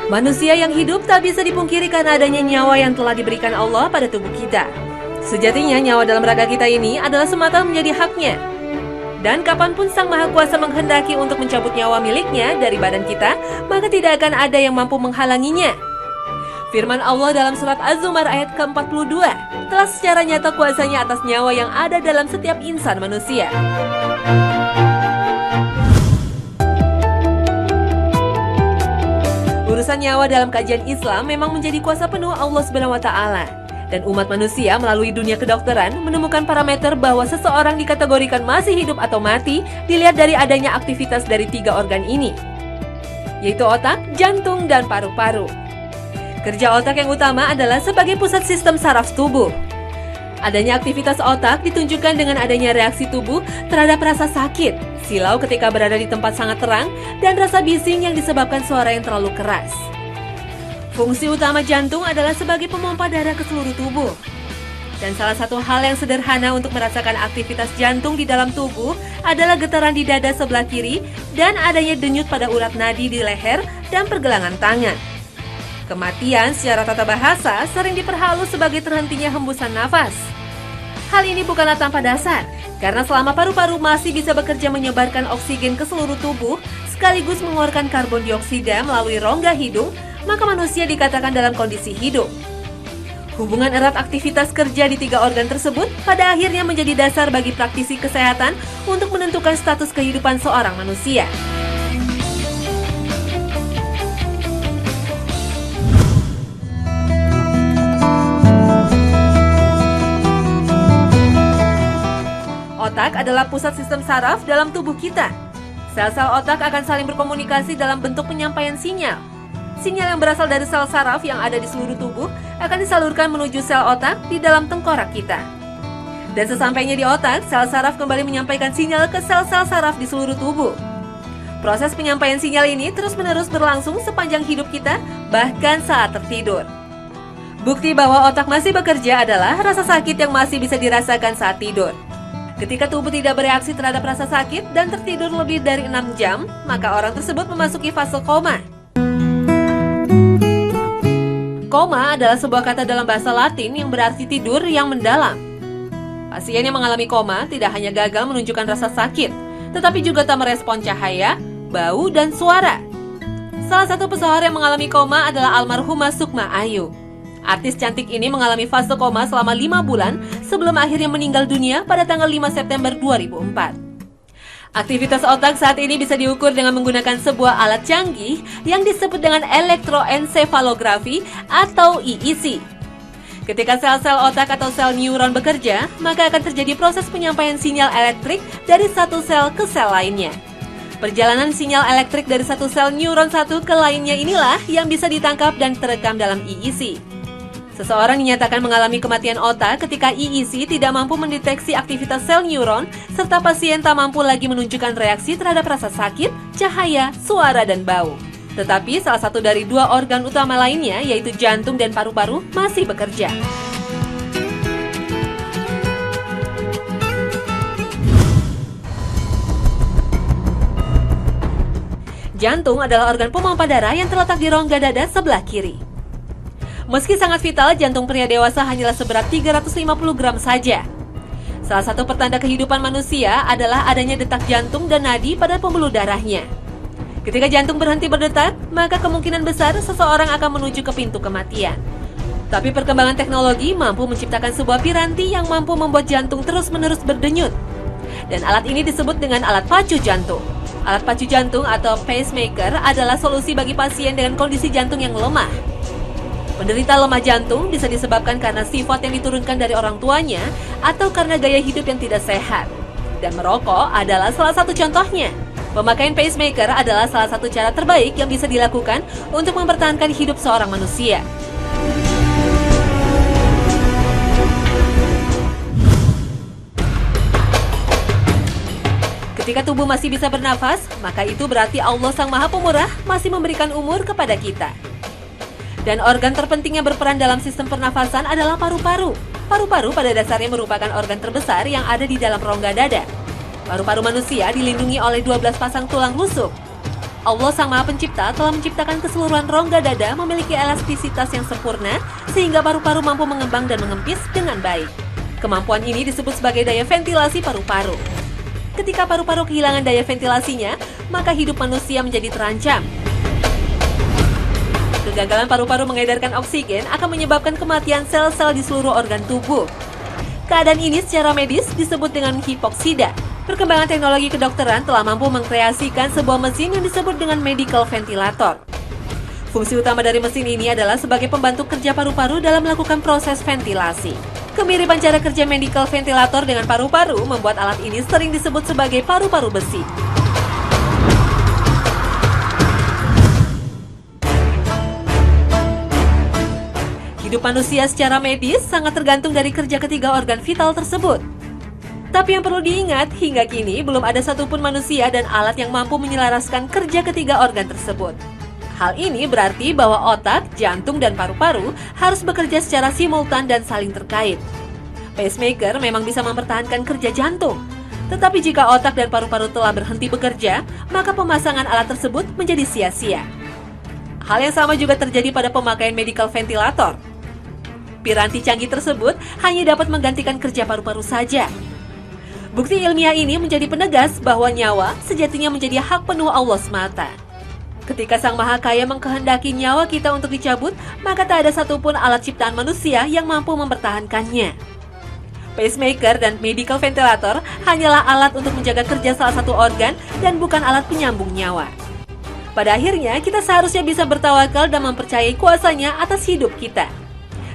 Manusia yang hidup tak bisa dipungkiri karena adanya nyawa yang telah diberikan Allah pada tubuh kita. Sejatinya nyawa dalam raga kita ini adalah semata menjadi haknya. Dan kapanpun Sang Maha Kuasa menghendaki untuk mencabut nyawa miliknya dari badan kita, maka tidak akan ada yang mampu menghalanginya. Firman Allah dalam surat Az-Zumar ayat ke-42 telah secara nyata kuasanya atas nyawa yang ada dalam setiap insan manusia. Urusan nyawa dalam kajian Islam memang menjadi kuasa penuh Allah SWT. Dan umat manusia melalui dunia kedokteran menemukan parameter bahwa seseorang dikategorikan masih hidup atau mati dilihat dari adanya aktivitas dari 3 organ ini, yaitu otak, jantung, dan paru-paru. Kerja otak yang utama adalah sebagai pusat sistem saraf tubuh. Adanya aktivitas otak ditunjukkan dengan adanya reaksi tubuh terhadap rasa sakit, silau ketika berada di tempat sangat terang, dan rasa bising yang disebabkan suara yang terlalu keras. Fungsi utama jantung adalah sebagai pemompa darah ke seluruh tubuh. Dan salah satu hal yang sederhana untuk merasakan aktivitas jantung di dalam tubuh adalah getaran di dada sebelah kiri dan adanya denyut pada urat nadi di leher dan pergelangan tangan. Kematian secara tata bahasa sering diperhalus sebagai terhentinya hembusan nafas. Hal ini bukanlah tanpa dasar, karena selama paru-paru masih bisa bekerja menyebarkan oksigen ke seluruh tubuh sekaligus mengeluarkan karbon dioksida melalui rongga hidung, maka manusia dikatakan dalam kondisi hidup. Hubungan erat aktivitas kerja di 3 organ tersebut pada akhirnya menjadi dasar bagi praktisi kesehatan untuk menentukan status kehidupan seorang manusia. Otak adalah pusat sistem saraf dalam tubuh kita. Sel-sel otak akan saling berkomunikasi dalam bentuk penyampaian sinyal. Sinyal yang berasal dari sel saraf yang ada di seluruh tubuh akan disalurkan menuju sel otak di dalam tengkorak kita. Dan sesampainya di otak, sel saraf kembali menyampaikan sinyal ke sel-sel saraf di seluruh tubuh. Proses penyampaian sinyal ini terus-menerus berlangsung sepanjang hidup kita, bahkan saat tertidur. Bukti bahwa otak masih bekerja adalah rasa sakit yang masih bisa dirasakan saat tidur. Ketika tubuh tidak bereaksi terhadap rasa sakit dan tertidur lebih dari 6 jam, maka orang tersebut memasuki fase koma. Koma adalah sebuah kata dalam bahasa Latin yang berarti tidur yang mendalam. Pasien yang mengalami koma tidak hanya gagal menunjukkan rasa sakit, tetapi juga tak merespon cahaya, bau, dan suara. Salah satu pesohor yang mengalami koma adalah almarhumah Sukma Ayu. Artis cantik ini mengalami fase koma selama 5 bulan sebelum akhirnya meninggal dunia pada tanggal 5 September 2004. Aktivitas otak saat ini bisa diukur dengan menggunakan sebuah alat canggih yang disebut dengan elektroensefalografi atau EEG. Ketika sel-sel otak atau sel neuron bekerja, maka akan terjadi proses penyampaian sinyal elektrik dari satu sel ke sel lainnya. Perjalanan sinyal elektrik dari satu sel neuron satu ke lainnya inilah yang bisa ditangkap dan terekam dalam EEG. Seseorang dinyatakan mengalami kematian otak ketika EEG tidak mampu mendeteksi aktivitas sel neuron, serta pasien tak mampu lagi menunjukkan reaksi terhadap rasa sakit, cahaya, suara, dan bau. Tetapi salah satu dari 2 organ utama lainnya, yaitu jantung dan paru-paru, masih bekerja. Jantung adalah organ pemompa darah yang terletak di rongga dada sebelah kiri. Meski sangat vital, jantung pria dewasa hanyalah seberat 350 gram saja. Salah satu pertanda kehidupan manusia adalah adanya detak jantung dan nadi pada pembuluh darahnya. Ketika jantung berhenti berdetak, maka kemungkinan besar seseorang akan menuju ke pintu kematian. Tapi perkembangan teknologi mampu menciptakan sebuah piranti yang mampu membuat jantung terus-menerus berdenyut. Dan alat ini disebut dengan alat pacu jantung. Alat pacu jantung atau pacemaker adalah solusi bagi pasien dengan kondisi jantung yang lemah. Penderita lemah jantung bisa disebabkan karena sifat yang diturunkan dari orang tuanya atau karena gaya hidup yang tidak sehat. Dan merokok adalah salah satu contohnya. Pemakaian pacemaker adalah salah satu cara terbaik yang bisa dilakukan untuk mempertahankan hidup seorang manusia. Ketika tubuh masih bisa bernafas, maka itu berarti Allah Sang Maha Pemurah masih memberikan umur kepada kita. Dan organ terpenting yang berperan dalam sistem pernafasan adalah paru-paru. Paru-paru pada dasarnya merupakan organ terbesar yang ada di dalam rongga dada. Paru-paru manusia dilindungi oleh 12 pasang tulang rusuk. Allah Sang Maha Pencipta telah menciptakan keseluruhan rongga dada memiliki elastisitas yang sempurna sehingga paru-paru mampu mengembang dan mengempis dengan baik. Kemampuan ini disebut sebagai daya ventilasi paru-paru. Ketika paru-paru kehilangan daya ventilasinya, maka hidup manusia menjadi terancam. Kegagalan paru-paru mengedarkan oksigen akan menyebabkan kematian sel-sel di seluruh organ tubuh. Keadaan ini secara medis disebut dengan hipoksida. Perkembangan teknologi kedokteran telah mampu mengkreasikan sebuah mesin yang disebut dengan medical ventilator. Fungsi utama dari mesin ini adalah sebagai pembantu kerja paru-paru dalam melakukan proses ventilasi. Kemiripan cara kerja medical ventilator dengan paru-paru membuat alat ini sering disebut sebagai paru-paru besi. Hidup manusia secara medis sangat tergantung dari kerja ketiga organ vital tersebut. Tapi yang perlu diingat, hingga kini belum ada satupun manusia dan alat yang mampu menyelaraskan kerja ketiga organ tersebut. Hal ini berarti bahwa otak, jantung, dan paru-paru harus bekerja secara simultan dan saling terkait. Pacemaker memang bisa mempertahankan kerja jantung. Tetapi jika otak dan paru-paru telah berhenti bekerja, maka pemasangan alat tersebut menjadi sia-sia. Hal yang sama juga terjadi pada pemakaian medical ventilator. Piranti canggih tersebut hanya dapat menggantikan kerja paru-paru saja. Bukti ilmiah ini menjadi penegas bahwa nyawa sejatinya menjadi hak penuh Allah semata. Ketika Sang Maha Kaya mengkehendaki nyawa kita untuk dicabut, maka tak ada satupun alat ciptaan manusia yang mampu mempertahankannya. Pacemaker dan medical ventilator hanyalah alat untuk menjaga kerja salah satu organ dan bukan alat penyambung nyawa. Pada akhirnya, kita seharusnya bisa bertawakal dan mempercayai kuasanya atas hidup kita.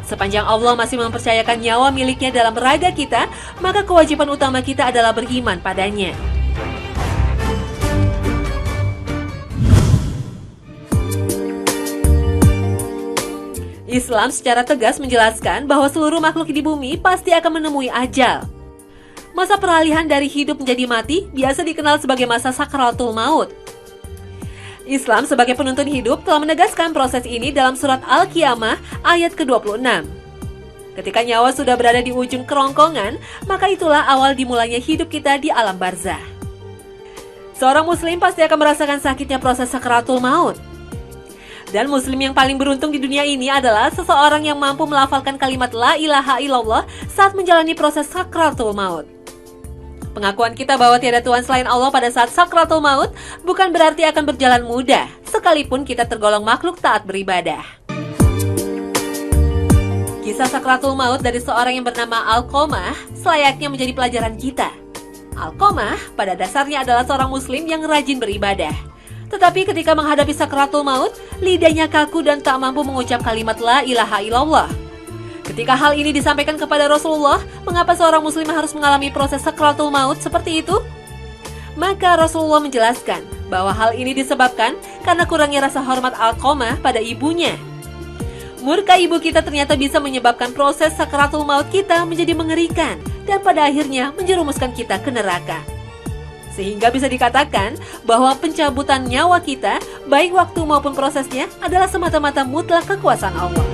Sepanjang Allah masih mempercayakan nyawa miliknya dalam raga kita, maka kewajiban utama kita adalah beriman padanya. Islam secara tegas menjelaskan bahwa seluruh makhluk di bumi pasti akan menemui ajal. Masa peralihan dari hidup menjadi mati biasa dikenal sebagai masa sakratul maut. Islam sebagai penuntun hidup telah menegaskan proses ini dalam surat Al-Qiyamah ayat ke-26. Ketika nyawa sudah berada di ujung kerongkongan, maka itulah awal dimulainya hidup kita di alam barzah. Seorang muslim pasti akan merasakan sakitnya proses sakratul maut. Dan muslim yang paling beruntung di dunia ini adalah seseorang yang mampu melafalkan kalimat la ilaha illallah saat menjalani proses sakratul maut. Pengakuan kita bahwa tiada Tuhan selain Allah pada saat sakratul maut bukan berarti akan berjalan mudah, sekalipun kita tergolong makhluk taat beribadah. Kisah sakratul maut dari seorang yang bernama Alqamah selayaknya menjadi pelajaran kita. Alqamah pada dasarnya adalah seorang muslim yang rajin beribadah. Tetapi ketika menghadapi sakratul maut, lidahnya kaku dan tak mampu mengucap kalimat la ilaha illallah. Ketika hal ini disampaikan kepada Rasulullah, mengapa seorang muslim harus mengalami proses sakratul maut seperti itu? Maka Rasulullah menjelaskan bahwa hal ini disebabkan karena kurangnya rasa hormat Alqamah pada ibunya. Murka ibu kita ternyata bisa menyebabkan proses sakratul maut kita menjadi mengerikan dan pada akhirnya menjerumuskan kita ke neraka. Sehingga bisa dikatakan bahwa pencabutan nyawa kita, baik waktu maupun prosesnya, adalah semata-mata mutlak kekuasaan Allah.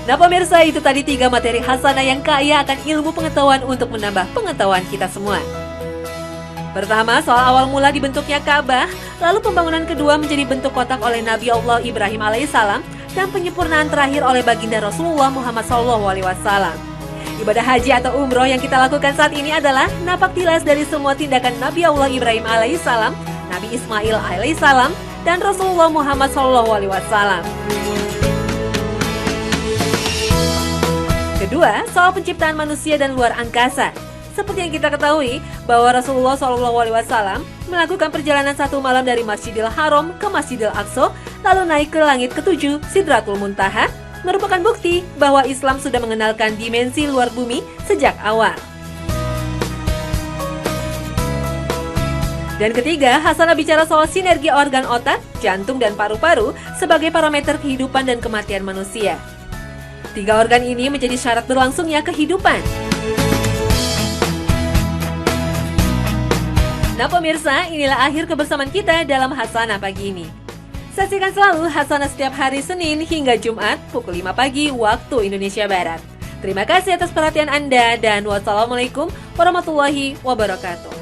Nah pemirsa, itu tadi 3 materi hasanah yang kaya akan ilmu pengetahuan untuk menambah pengetahuan kita semua. Pertama, soal awal mula dibentuknya Ka'bah, lalu pembangunan kedua menjadi bentuk kotak oleh Nabi Allah Ibrahim alaihissalam, dan penyempurnaan terakhir oleh baginda Rasulullah Muhammad SAW. Ibadah haji atau umroh yang kita lakukan saat ini adalah napak tilas dari semua tindakan Nabi Allah Ibrahim alaihissalam, Nabi Ismail alaihissalam, dan Rasulullah Muhammad SAW. Kedua, soal penciptaan manusia dan luar angkasa. Seperti yang kita ketahui bahwa Rasulullah SAW melakukan perjalanan 1 malam dari Masjidil Haram ke Masjidil Aqsa, lalu naik ke langit ke-7 Sidratul Muntaha, merupakan bukti bahwa Islam sudah mengenalkan dimensi luar bumi sejak awal. Dan ketiga, Hasanah bicara soal sinergi organ otak, jantung, dan paru-paru sebagai parameter kehidupan dan kematian manusia. 3 organ ini menjadi syarat berlangsungnya kehidupan. Nah pemirsa, inilah akhir kebersamaan kita dalam Hasanah pagi ini. Saksikan selalu Hasanah setiap hari Senin hingga Jumat pukul 5 pagi waktu Indonesia Barat. Terima kasih atas perhatian Anda dan wassalamualaikum warahmatullahi wabarakatuh.